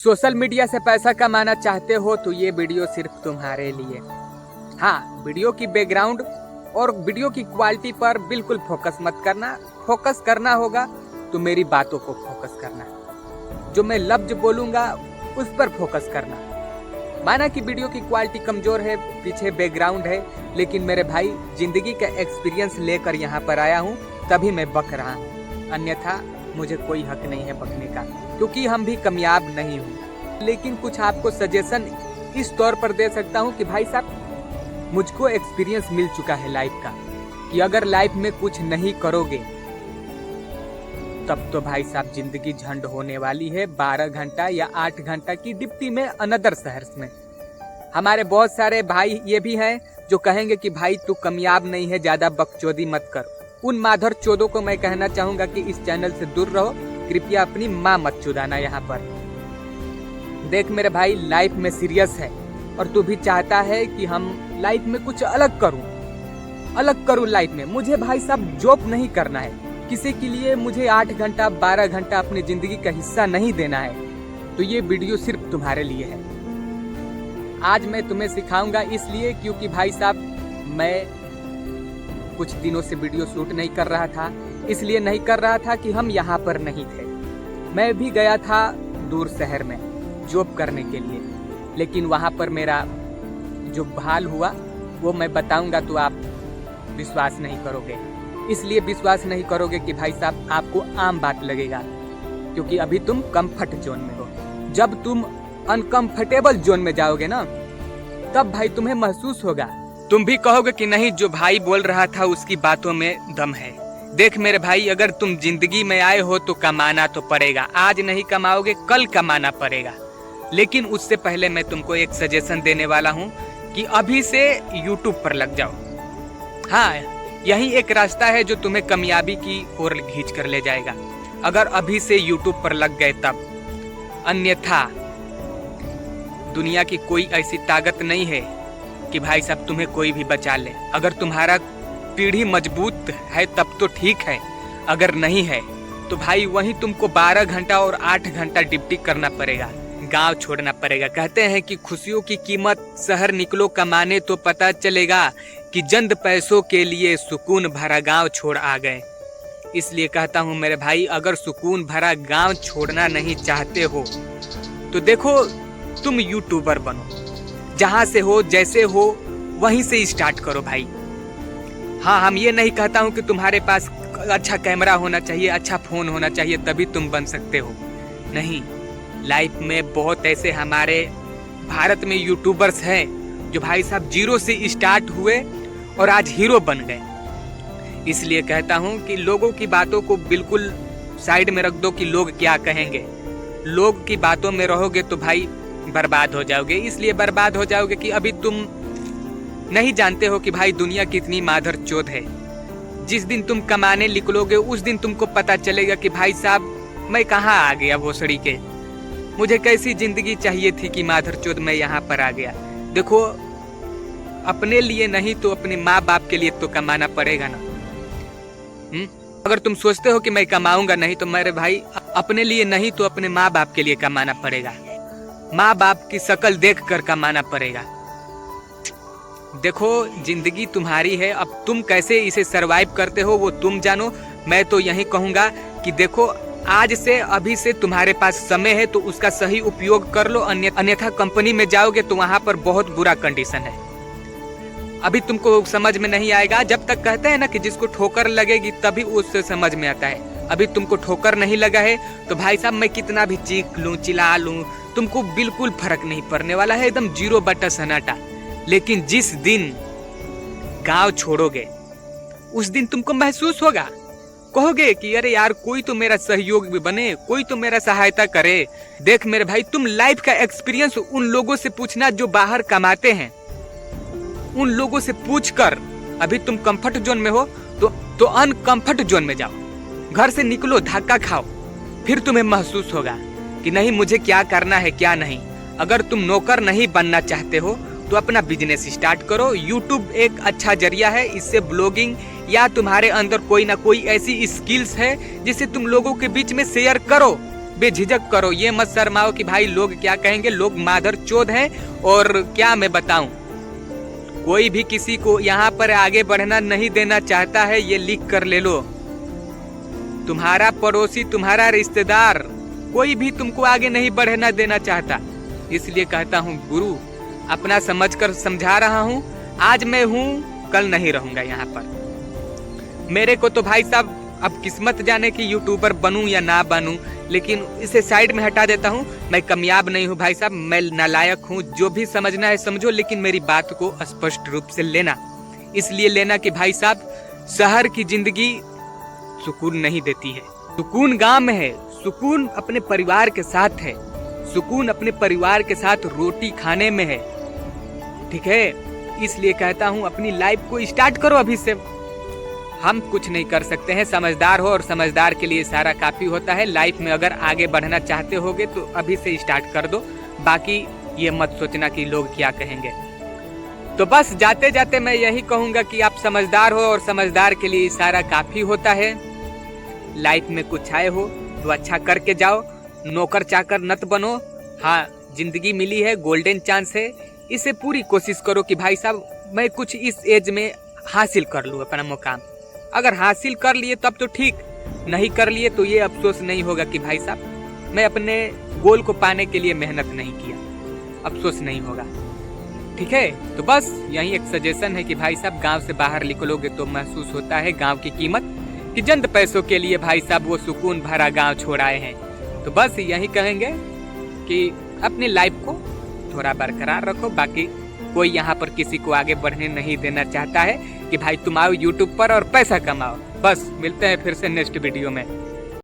Social media से पैसा कमाना चाहते हो तो ये वीडियो सिर्फ तुम्हारे लिए। हाँ, वीडियो की बैकग्राउंड और वीडियो की क्वालिटी पर बिल्कुल फोकस मत करना। फोकस करना होगा तो मेरी बातों को फोकस करना, जो मैं लफ्ज बोलूँगा उस पर फोकस करना। माना कि वीडियो की क्वालिटी कमज़ोर है, पीछे बैकग्राउंड है, लेकिन मेरे भाई जिंदगी का एक्सपीरियंस लेकर यहाँ पर आया हूँ तभी मैं बक रहा हूँ, अन्यथा मुझे कोई हक नहीं है बकने का, क्योंकि हम भी कामयाब नहीं हुए। लेकिन कुछ आपको सजेशन इस तौर पर दे सकता हूँ कि भाई साहब, मुझको एक्सपीरियंस मिल चुका है लाइफ का, कि अगर लाइफ में कुछ नहीं करोगे तब तो भाई साहब जिंदगी झंड होने वाली है। 12 घंटा या 8 घंटा की डिप्टी में अनदर शहर में। हमारे बहुत सारे भाई ये भी हैं जो कहेंगे कि भाई तू कामयाब नहीं है, ज्यादा बकचोदी मत कर। उन माधर चोदों को मैं कहना चाहूंगा कि इस चैनल से दूर रहो, कृपया अपनी माँ मत चुदाना यहाँ पर। देख मेरे भाई, लाइफ में सीरियस है और तू भी चाहता है कि हम लाइफ में कुछ अलग करूं लाइफ में। मुझे भाई साहब जॉब नहीं करना है, किसी के लिए मुझे 8 घंटा 12 घंटा अपनी जिंदगी का हिस्सा नहीं देना है। तो ये वीडियो सिर्फ तुम्हारे लिए है। आज मैं तुम्हें सिखाऊंगा इसलिए क्योंकि भाई साहब मैं कुछ दिनों से वीडियो शूट नहीं कर रहा था। इसलिए नहीं कर रहा था कि हम यहाँ पर नहीं थे, मैं भी गया था दूर शहर में जॉब करने के लिए, लेकिन वहाँ पर मेरा जो हाल हुआ वो मैं बताऊंगा तो आप विश्वास नहीं करोगे। इसलिए विश्वास नहीं करोगे कि भाई साहब आपको आम बात लगेगा, क्योंकि अभी तुम कंफर्ट जोन में हो। जब तुम अनकंफर्टेबल जोन में जाओगे ना, तब भाई तुम्हें महसूस होगा, तुम भी कहोगे कि नहीं, जो भाई बोल रहा था उसकी बातों में दम है। देख मेरे भाई, अगर तुम जिंदगी में आए हो तो कमाना तो पड़ेगा। आज नहीं कमाओगे कल कमाना पड़ेगा। लेकिन उससे पहले मैं तुमको एक सजेशन देने वाला हूँ कि अभी से यूट्यूब पर लग जाओ। हाँ, यही एक रास्ता है जो तुम्हें कामयाबी की ओर खींच कर ले जाएगा, अगर अभी से यूट्यूब पर लग गए तब। अन्यथा दुनिया की कोई ऐसी ताकत नहीं है कि भाई साहब तुम्हें कोई भी बचा ले। अगर तुम्हारा पीढ़ी मजबूत है तब तो ठीक है, अगर नहीं है तो भाई वहीं तुमको 12 घंटा और 8 घंटा ड्यूटी करना पड़ेगा, गांव छोड़ना पड़ेगा। कहते हैं कि खुशियों की कीमत शहर निकलो कमाने तो पता चलेगा कि चंद पैसों के लिए सुकून भरा गांव छोड़ आ गए। इसलिए कहता हूं मेरे भाई, अगर सुकून भरा गांव छोड़ना नहीं चाहते हो तो देखो तुम यूट्यूबर बनो, जहां से हो जैसे हो वहीं से स्टार्ट करो भाई। हाँ, हम ये नहीं कहता हूं कि तुम्हारे पास अच्छा कैमरा होना चाहिए, अच्छा फोन होना चाहिए तभी तुम बन सकते हो। नहीं, लाइफ में बहुत ऐसे हमारे भारत में यूट्यूबर्स हैं जो भाई साहब जीरो से स्टार्ट हुए और आज हीरो बन गए। इसलिए कहता हूं कि लोगों की बातों को बिल्कुल साइड में रख दो कि लोग क्या कहेंगे। लोग की बातों में रहोगे तो भाई बर्बाद हो जाओगे। इसलिए बर्बाद हो जाओगे कि अभी तुम नहीं जानते हो कि भाई दुनिया कितनी माधर चोद है। जिस दिन तुम कमाने निकलोगे उस दिन तुमको पता चलेगा कि भाई साहब मैं कहाँ आ गया भोसड़ी के, मुझे कैसी जिंदगी चाहिए थी कि माधर चोद मैं यहाँ पर आ गया। देखो, अपने लिए नहीं तो अपने माँ बाप के लिए तो कमाना पड़ेगा ना। अगर तुम सोचते हो कि मैं कमाऊंगा नहीं, तो मेरे भाई अपने लिए नहीं तो अपने माँ बाप के लिए कमाना पड़ेगा। माँ बाप की शक्ल देख कर कमाना पड़ेगा। देखो, जिंदगी तुम्हारी है, अब तुम कैसे इसे सरवाइव करते हो वो तुम जानो। मैं तो यही कहूंगा कि देखो, आज से अभी से तुम्हारे पास समय है तो उसका सही उपयोग कर लो, अन्यथा कंपनी में जाओगे तो वहां पर बहुत बुरा कंडीशन है। अभी तुमको समझ में नहीं आएगा, जब तक कहते हैं ना कि जिसको ठोकर लगेगी तभी उससे समझ में आता है। अभी तुमको ठोकर नहीं लगा है तो भाई साहब मैं कितना भी चीख लूं चिल्ला लूं, तुमको बिल्कुल फर्क नहीं पड़ने वाला है, एकदम जीरो बटा सन्नाटा। लेकिन जिस दिन गांव छोड़ोगे उस दिन तुमको महसूस होगा, कहोगे कि अरे यार कोई तो मेरा सहयोग भी बने, कोई तो मेरा सहायता करे। देख मेरे भाई, तुम लाइफ का एक्सपीरियंस उन लोगों से पूछना जो बाहर कमाते हैं, उन लोगों से पूछकर। अभी तुम कंफर्ट जोन में हो तो अनकंफर्ट जोन में जाओ, घर से निकलो, धक्का खाओ, फिर तुम्हें महसूस होगा कि नहीं मुझे क्या करना है क्या नहीं। अगर तुम नौकर नहीं बनना चाहते हो तो अपना बिजनेस स्टार्ट करो। यूट्यूब एक अच्छा जरिया है, इससे ब्लॉगिंग या तुम्हारे अंदर कोई ना कोई ऐसी स्किल्स है जिसे तुम लोगों के बीच में शेयर करो। बेझिझक करो, ये मत शर्माओ कि भाई लोग क्या कहेंगे, लोग मादर चोद हैं। और क्या मैं बताऊं, कोई भी किसी को यहाँ पर आगे बढ़ना नहीं देना चाहता है, ये लिख कर ले लो। तुम्हारा पड़ोसी, तुम्हारा रिश्तेदार, कोई भी तुमको आगे नहीं बढ़ना देना चाहता। इसलिए कहता हूँ गुरु, अपना समझकर समझा रहा हूँ। आज मैं हूँ, कल नहीं रहूंगा यहाँ पर। मेरे को तो भाई साहब अब किस्मत जाने की यूट्यूबर बनूं या ना बनूं, लेकिन इसे साइड में हटा देता हूँ। मैं कामयाब नहीं हूँ भाई साहब, मैं नालायक हूँ। जो भी समझना है समझो, लेकिन मेरी बात को स्पष्ट रूप से लेना। इसलिए लेना कि भाई साहब, शहर की जिंदगी सुकून नहीं देती है। सुकून गांव में है, सुकून अपने परिवार के साथ है, सुकून अपने परिवार के साथ रोटी खाने में है। ठीक है, इसलिए कहता हूँ अपनी लाइफ को स्टार्ट करो अभी से। हम कुछ नहीं कर सकते हैं, समझदार हो, और समझदार के लिए सारा काफी होता है। लाइफ में अगर आगे बढ़ना चाहते होगे तो अभी से स्टार्ट कर दो। बाकी ये मत सोचना कि लोग क्या कहेंगे। तो बस जाते जाते मैं यही कहूंगा कि आप समझदार हो, और समझदार के लिए सारा काफी होता है। लाइफ में कुछ आए हो तो अच्छा करके जाओ, नौकर चाकर नत बनो। हाँ, जिंदगी मिली है, गोल्डन चांस है, इसे पूरी कोशिश करो कि भाई साहब मैं कुछ इस एज में हासिल कर लूँ अपना मुकाम। अगर हासिल कर लिए तब तो ठीक, नहीं कर लिए तो ये अफसोस नहीं होगा कि भाई साहब मैं अपने गोल को पाने के लिए मेहनत नहीं किया, अफसोस नहीं होगा। ठीक है, तो बस यही एक सजेशन है कि भाई साहब गांव से बाहर निकलोगे तो महसूस होता है गांव की कीमत, कि चंद पैसों के लिए भाई साहब वो सुकून भरा गांव छोड़ आए हैं। तो बस यही कहेंगे कि अपनी लाइफ को थोड़ा बरकरार रखो। बाकी कोई यहाँ पर किसी को आगे बढ़ने नहीं देना चाहता है कि भाई तुम आओ यूट्यूब पर और पैसा कमाओ। बस मिलते हैं फिर से नेक्स्ट वीडियो में।